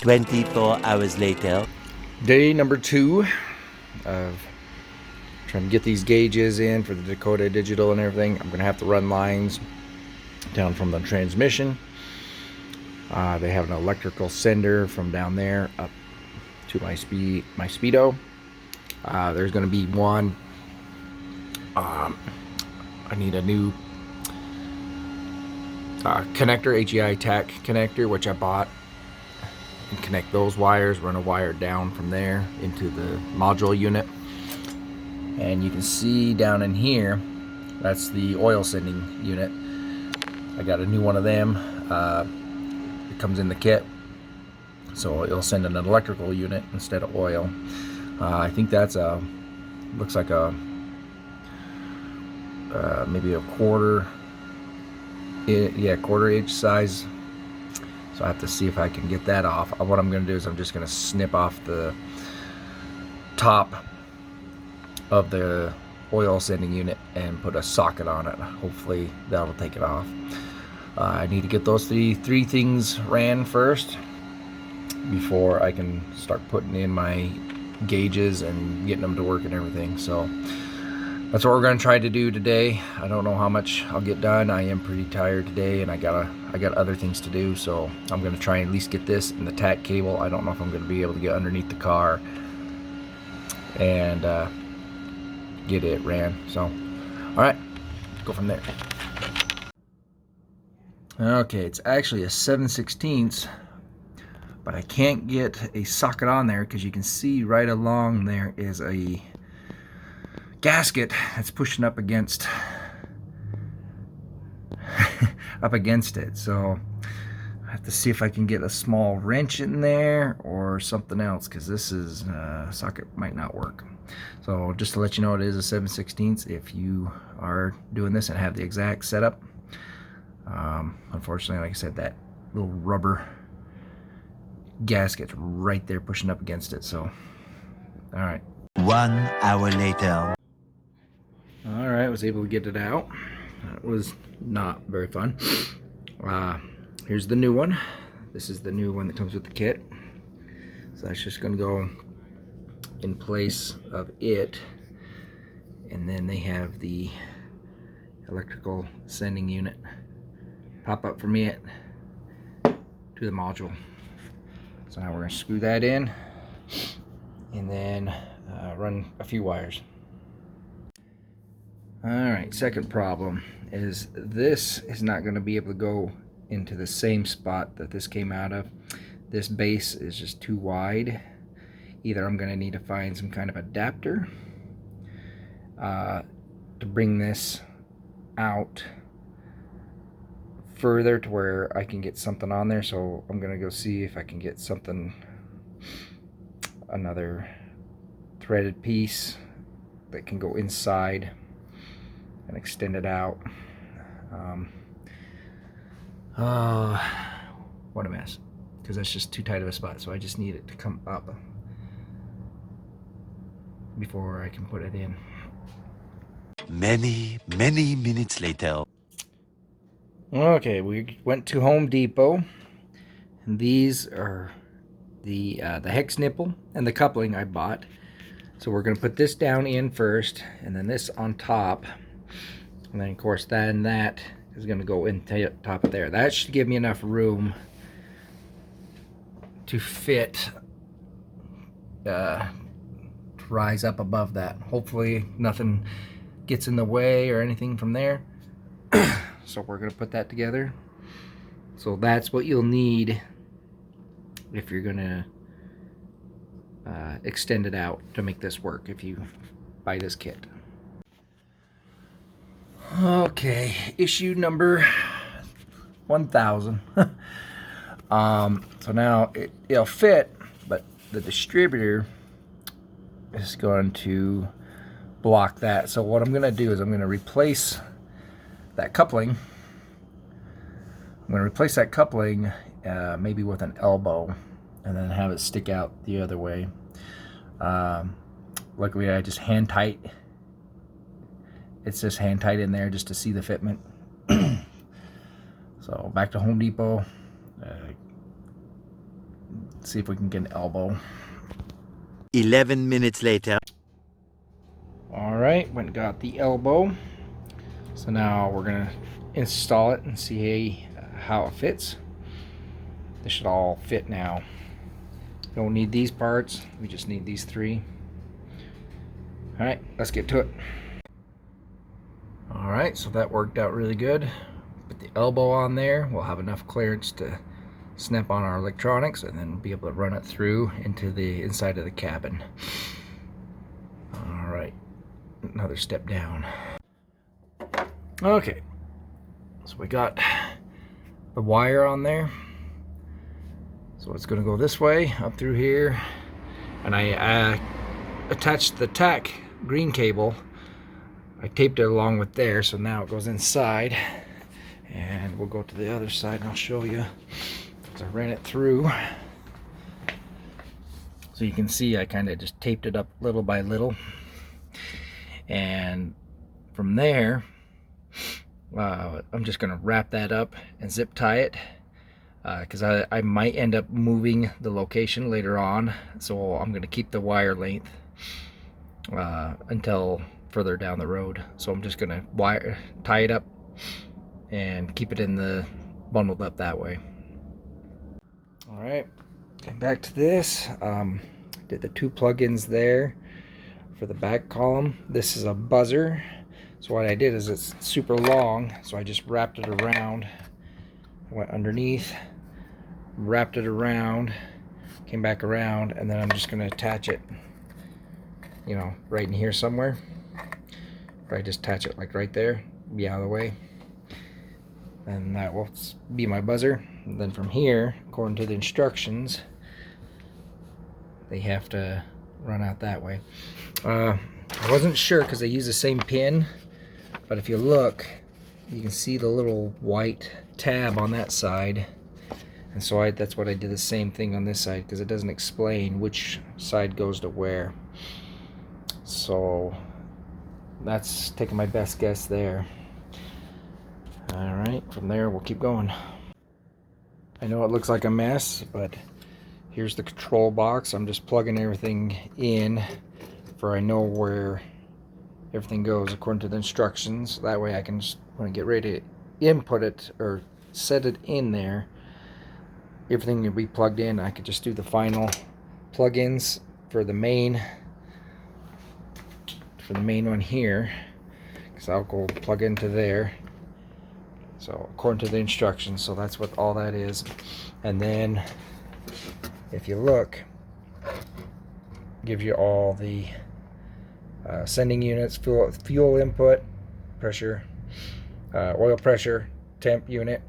24 hours later. Day number 2 of trying to get these gauges in for the Dakota Digital and everything. I'm going to have to run lines down from the transmission. They have an electrical sender from down there up to my speedo. There's going to be one. I need a new connector, HEI TAC connector, which I bought, and connect those wires, run a wire down from there into the module unit. And you can see down in here, that's the oil sending unit. I got a new one of them. It comes in the kit, so it'll send an electrical unit instead of oil. I think that's looks like a maybe a quarter inch size. So I have to see if I can get that off. What I'm going to do is I'm just going to snip off the top of the oil sending unit and put a socket on it. Hopefully that'll take it off. I need to get those three things ran first before I can start putting in my gauges and getting them to work and everything. So that's what we're going to try to do today. I don't know how much I'll get done. I am pretty tired today, and I got other things to do. So I'm going to try and at least get this and the TAC cable. I don't know if I'm going to be able to get underneath the car and get it ran. So, all right, go from there. Okay, it's actually a 7/16, but I can't get a socket on there because you can see right along there is a gasket that's pushing up against it. So I have to see if I can get a small wrench in there or something else, because this is socket might not work. So just to let you know, it is a 7/16 if you are doing this and have the exact setup. Unfortunately, like I said, that little rubber gasket's right there pushing up against it. So all right, 1 hour later. all right, I was able to get it out. That was not very fun. Here's the new one. This is the new one that comes with the kit. So that's just going to go in place of it. And then they have the electrical sending unit pop up from it to the module. So now we're going to screw that in and then run a few wires. Alright, second problem is this is not going to be able to go into the same spot that this came out of. This base is just too wide. Either I'm going to need to find some kind of adapter to bring this out further to where I can get something on there. So I'm going to go see if I can get something, another threaded piece that can go inside and extend it out. What a mess, because that's just too tight of a spot. So I just need it to come up before I can put it in. Many minutes later. Okay, we went to Home Depot, and these are the hex nipple and the coupling I bought. So we're going to put this down in first, and then this on top, and then of course that is going to go in top of there. That should give me enough room to fit, to rise up above that. Hopefully nothing gets in the way or anything from there. So we're going to put that together. So that's what you'll need if you're going to extend it out to make this work if you buy this kit. Okay, issue number 1000. So now it'll fit, but the distributor is going to block that. So what I'm going to do is I'm going to replace that coupling. I'm going to replace that coupling maybe with an elbow, and then have it stick out the other way. Luckily I just hand tight. It's just hand tight in there just to see the fitment. So back to Home Depot. see if we can get an elbow. 11 minutes later. Alright, went and got the elbow. So now we're going to install it and see how it fits. This should all fit now. Don't need these parts, we just need these three. Alright, let's get to it. Alright, so that worked out really good. Put the elbow on there, we'll have enough clearance to snap on our electronics and then be able to run it through into the inside of the cabin. Alright, another step down. Okay, so we got the wire on there. So it's going to go this way, up through here. And I attached the tack green cable. I taped it along with there, so now it goes inside. And we'll go to the other side and I'll show you. So I ran it through. So you can see I kind of just taped it up little by little. And from there, I'm just going to wrap that up and zip tie it. Because I might end up moving the location later on, so I'm going to keep the wire length until further down the road. So I'm just going to tie it up and keep it in the bundled up that way. Alright, back to this. Did the two plugins there for the back column. This is a buzzer, so what I did is it's super long, so I just wrapped it around. Went underneath, wrapped it around, came back around, and then I'm just going to attach it, you know, right in here somewhere. Probably just attach it like right there, be out of the way, and that will be my buzzer. And then from here, according to the instructions, they have to run out that way. I wasn't sure because they use the same pin, but if you look, you can see the little white tab on that side, and so that's what I did the same thing on this side, because it doesn't explain which side goes to where. So that's taking my best guess there. Alright, from there we'll keep going. I know it looks like a mess, but here's the control box. I'm just plugging everything in for I know where everything goes according to the instructions. That way I can just, when I get ready to input it or set it in there, everything will be plugged in. I could just do the final plugins for the main one here, because I'll go plug into there. So according to the instructions, so that's what all that is. And then if you look, gives you all the sending units, fuel input, pressure, oil pressure, temp unit,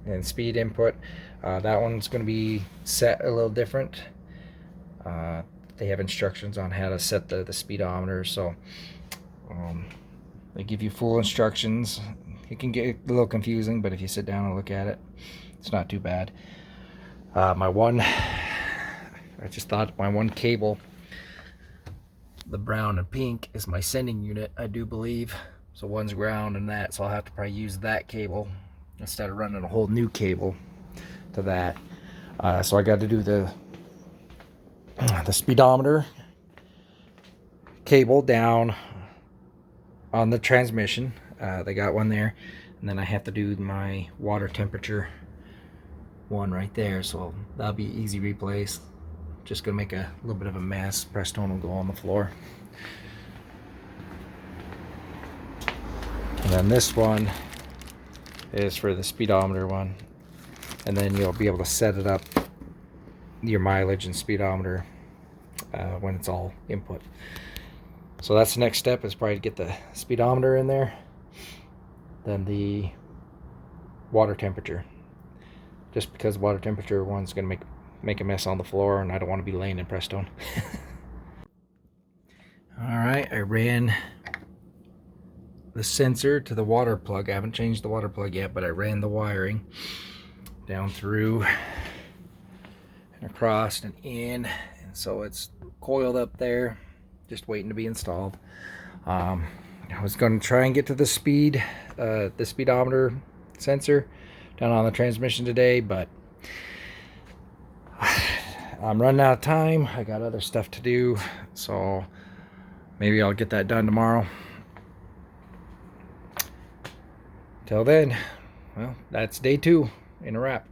and speed input. That one's going to be set a little different. They have instructions on how to set the speedometer, so they give you full instructions. It can get a little confusing, but if you sit down and look at it, it's not too bad. I just thought my one cable, the brown and pink, is my sending unit, I do believe. So one's ground and that, so I'll have to probably use that cable instead of running a whole new cable to that. So I got to do the speedometer cable down on the transmission. They got one there, and then I have to do my water temperature one right there, so that'll be easy replace. Just gonna make a little bit of a mess. Prestone will go on the floor. And then this one is for the speedometer one, and then you'll be able to set it up, your mileage and speedometer, when it's all input. So that's the next step, is probably to get the speedometer in there, then the water temperature, just because water temperature one's gonna make a mess on the floor, and I don't want to be laying in Prestone. Alright, I ran the sensor to the water plug. I haven't changed the water plug yet, but I ran the wiring down through and across and in, and so it's coiled up there, just waiting to be installed. I was going to try and get to the speedometer sensor down on the transmission today, but I'm running out of time. I got other stuff to do, so maybe I'll get that done tomorrow. Till then, well, that's day 2 in a wrap.